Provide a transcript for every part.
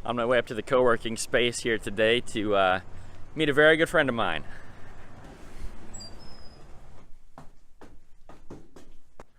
On my way up to the co-working space here today to meet a very good friend of mine.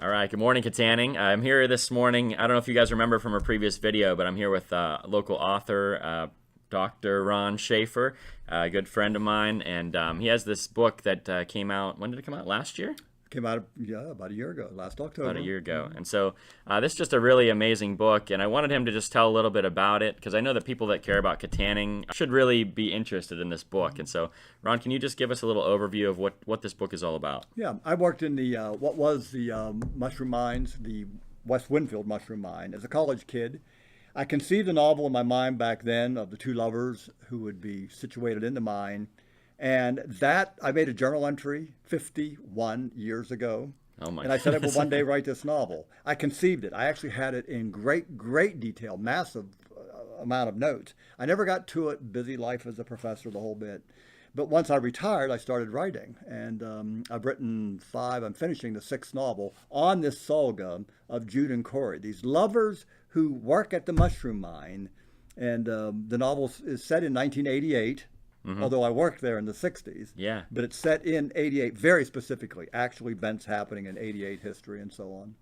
All right, good morning, Kittanning. I'm here this morning. I don't know if you guys remember from a previous video, but I'm here with local author, Dr. Ron Schaefer, a good friend of mine, and he has this book that came out. When did it come out? Last year? Came out, about a year ago, last October. About a year ago. And so this is just a really amazing book, and I wanted him to just tell a little bit about it, because I know that people that care about Kittanning should really be interested in this book. And so, Ron, can you just give us a little overview of what this book is all about? Yeah, I worked in the, what was the mushroom mines, the West Winfield mushroom mine, as a college kid. I conceived a novel in my mind back then of the two lovers who would be situated in the mine. And that, I made a journal entry 51 years ago. Oh my and I said I will one day write this novel. I conceived it. I actually had it in great detail, massive amount of notes. I never got to it, busy life as a professor, the whole bit. But once I retired, I started writing. And I've written 5, I'm finishing the 6th novel on this saga of Jude and Corey, these lovers who work at the mushroom mine. And the novel is set in 1988. Although I worked there in the 60s. Yeah. But it's set in 88 very specifically, actually events happening in 88 history and so on.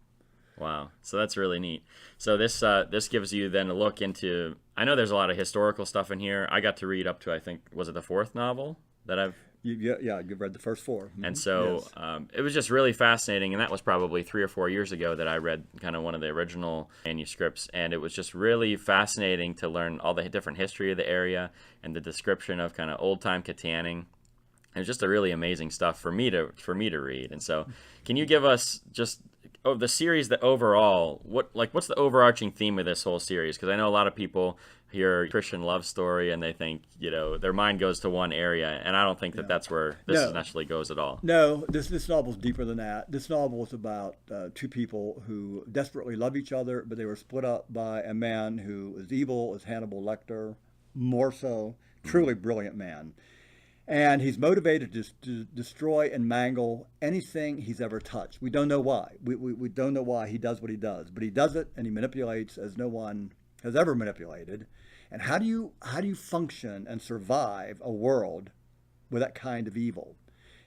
Wow. So that's really neat. So this gives you then a look into, I know there's a lot of historical stuff in here. I got to read up to, I think, was it the 4th novel that I've... Yeah, you've read the first 4. And so yes. It was just really fascinating, and that was probably 3 or 4 years ago that I read kind of one of the original manuscripts, and it was just really fascinating to learn all the different history of the area and the description of kind of old-time Kittanning. It was just a really amazing stuff for me to read. And so can you give us just the series, that overall, what's the overarching theme of this whole series? Because I know a lot of people hear Christian love story and they think, their mind goes to one area, and I don't think that's where this necessarily goes at all. No, this novel's deeper than that. This novel is about 2 people who desperately love each other, but they were split up by a man who is evil as Hannibal Lecter, more so, truly brilliant man. And he's motivated to destroy and mangle anything he's ever touched. We don't know why. We don't know why he does what he does, but he does it, and he manipulates as no one has ever manipulated. And how do you function and survive a world with that kind of evil?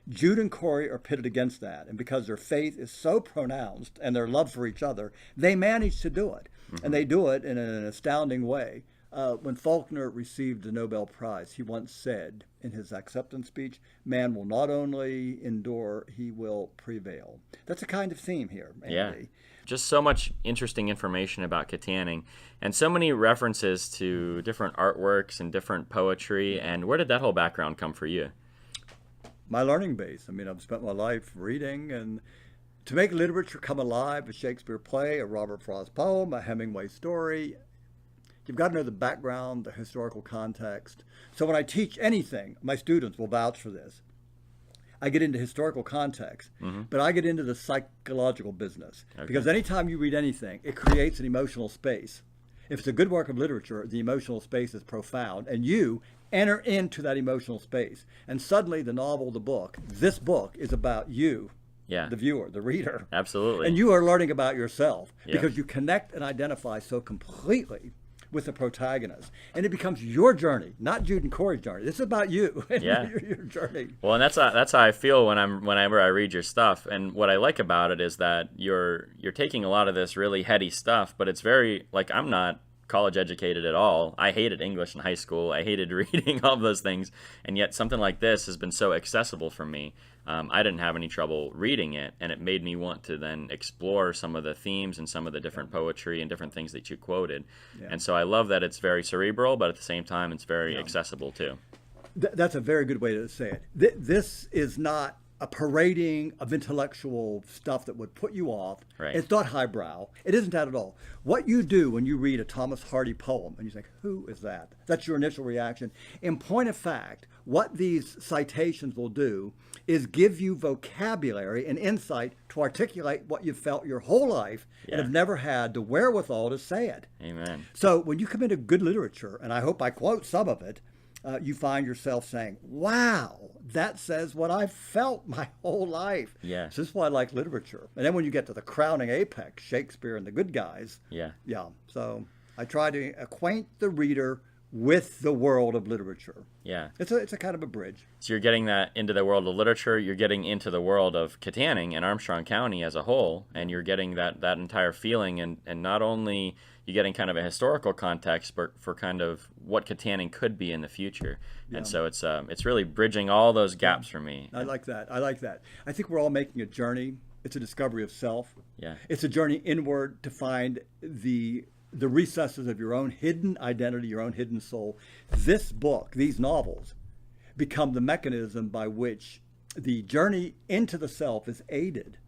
Jude and Corey are pitted against that, and because their faith is so pronounced and their love for each other, they manage to do it, and they do it in an astounding way. When Faulkner received the Nobel Prize, he once said in his acceptance speech, "Man will not only endure, he will prevail." That's a kind of theme here, Andy. Yeah. Just so much interesting information about Kittanning, and so many references to different artworks and different poetry. And where did that whole background come for you? My learning base. I mean, I've spent my life reading, and to make literature come alive, a Shakespeare play, a Robert Frost poem, a Hemingway story, you've got to know the background, the historical context. So when I teach anything, my students will vouch for this. I get into historical context, but I get into the psychological business. Okay. Because anytime you read anything, it creates an emotional space. If it's a good work of literature, the emotional space is profound, and you enter into that emotional space. And suddenly the novel, the book, this book is about you, the viewer, the reader. Absolutely. And you are learning about yourself because you connect and identify so completely with the protagonist, and it becomes your journey, not Jude and Corey's journey. This is about you and your journey. Well, and that's how I feel whenever I read your stuff. And what I like about it is that you're taking a lot of this really heady stuff, but it's very, like, I'm not college educated at all. I hated English in high school. I hated reading all of those things, and yet something like this has been so accessible for me. I didn't have any trouble reading it, and it made me want to then explore some of the themes and some of the different poetry and different things that you quoted. And so I love that it's very cerebral, but at the same time it's very accessible too. That's a very good way to say it. This is not a parading of intellectual stuff that would put you off. Right. It's not highbrow. It isn't that at all. What you do when you read a Thomas Hardy poem and you think, who is that? That's your initial reaction. In point of fact, what these citations will do is give you vocabulary and insight to articulate what you've felt your whole life and have never had the wherewithal to say it. Amen. So when you come into good literature, and I hope I quote some of it, you find yourself saying, wow, that says what I've felt my whole life. Yeah. So this is why I like literature. And then when you get to the crowning apex, Shakespeare and the good guys. Yeah. Yeah. So I try to acquaint the reader with the world of literature. Yeah. It's a kind of a bridge. So you're getting that into the world of literature, you're getting into the world of Kittanning and Armstrong County as a whole, and you're getting that entire feeling, and not only you're getting kind of a historical context, but for kind of what Kittanning could be in the future. Yeah. And so it's really bridging all those gaps for me. I like that. I like that. I think we're all making a journey. It's a discovery of self. Yeah. It's a journey inward to find the recesses of your own hidden identity, your own hidden soul. This book, these novels, become the mechanism by which the journey into the self is aided.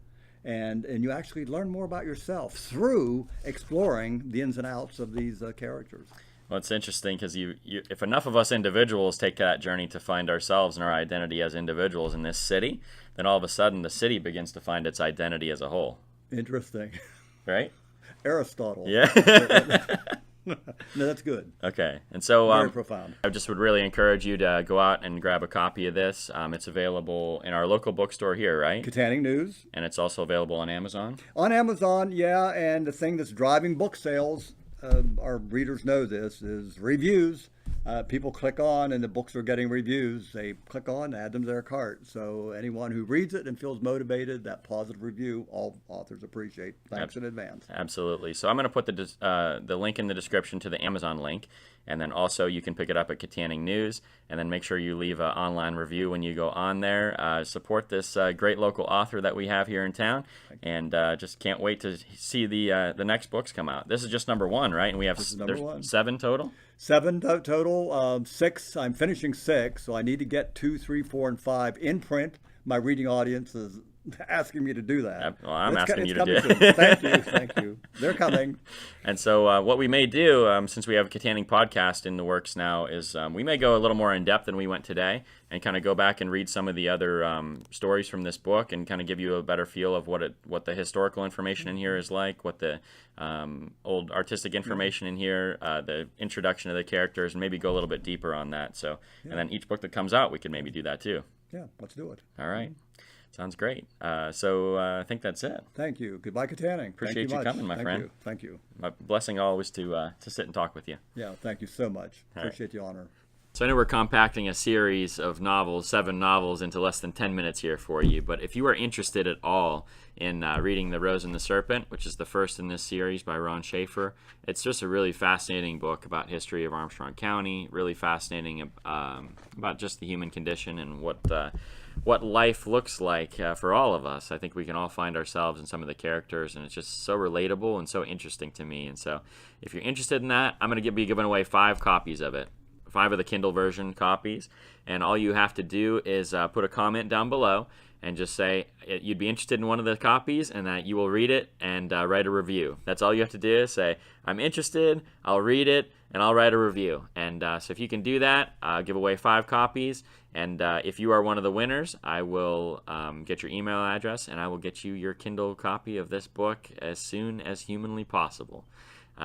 And you actually learn more about yourself through exploring the ins and outs of these characters. Well, it's interesting because if enough of us individuals take that journey to find ourselves and our identity as individuals in this city, then all of a sudden the city begins to find its identity as a whole. Interesting. Right? Aristotle. Yeah. No, that's good. Okay. And so Very profound. I just would really encourage you to go out and grab a copy of this. It's available in our local bookstore here, right? Kittanning News. And it's also available on Amazon. On Amazon, yeah, and the thing that's driving book sales, our readers know this, is reviews. People click on, and the books are getting reviews. They click on, add them to their cart. So anyone who reads it and feels motivated, that positive review, all authors appreciate. Thanks in advance. Absolutely. So I'm going to put the link in the description to the Amazon link, and then also you can pick it up at Kittanning News, and then make sure you leave an online review when you go on there. Support this great local author that we have here in town, and just can't wait to see the next books come out. This is just number one, right? And we have there's 7 total? 7 total, 6. I'm finishing 6, so I need to get 2, 3, 4, and 5 in print. My reading audience is asking me to do that. Well, I'm asking you to do it. Thank you. They're coming. And so what we may do, since we have a Kittanning podcast in the works now, is we may go a little more in depth than we went today, and kind of go back and read some of the other stories from this book, and kind of give you a better feel of what the historical information in here is like, what the old artistic information in here, the introduction of the characters, and maybe go a little bit deeper on that. So, and then each book that comes out, we could maybe do that too. Yeah, let's do it. All right. Sounds great. So I think that's it. Thank you. Goodbye, Kittanning. Appreciate you coming, my friend. Thank you. My blessing always to sit and talk with you. Yeah, thank you so much. All Appreciate right. the honor. So I know we're compacting a series of novels, 7 novels, into less than 10 minutes here for you. But if you are interested at all in reading The Rose and the Serpent, which is the first in this series by Ron Schaefer, it's just a really fascinating book about history of Armstrong County, really fascinating about just the human condition and what life looks like for all of us. I think we can all find ourselves in some of the characters, and it's just so relatable and so interesting to me. And so if you're interested in that, I'm going to be giving away 5 copies of it. 5 of the Kindle version copies, and all you have to do is put a comment down below and just say you'd be interested in one of the copies, and that you will read it and write a review. That's all you have to do, is say, I'm interested, I'll read it, and I'll write a review. And so if you can do that, I'll give away 5 copies, and if you are one of the winners, I will get your email address, and I will get you your Kindle copy of this book as soon as humanly possible.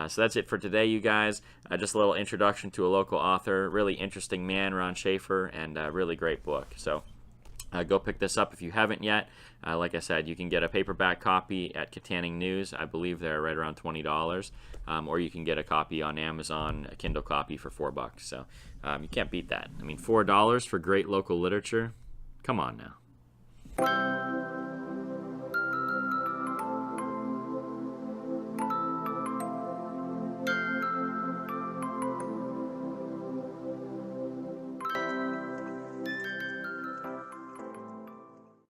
So that's it for today, you guys. Just a little introduction to a local author, really interesting man, Ron Schaefer, and a really great book. So go pick this up if you haven't yet. Like I said, you can get a paperback copy at Kittanning News. I believe they're right around $20. Or you can get a copy on Amazon, a Kindle copy for $4. So you can't beat that. I mean, $4 for great local literature? Come on now.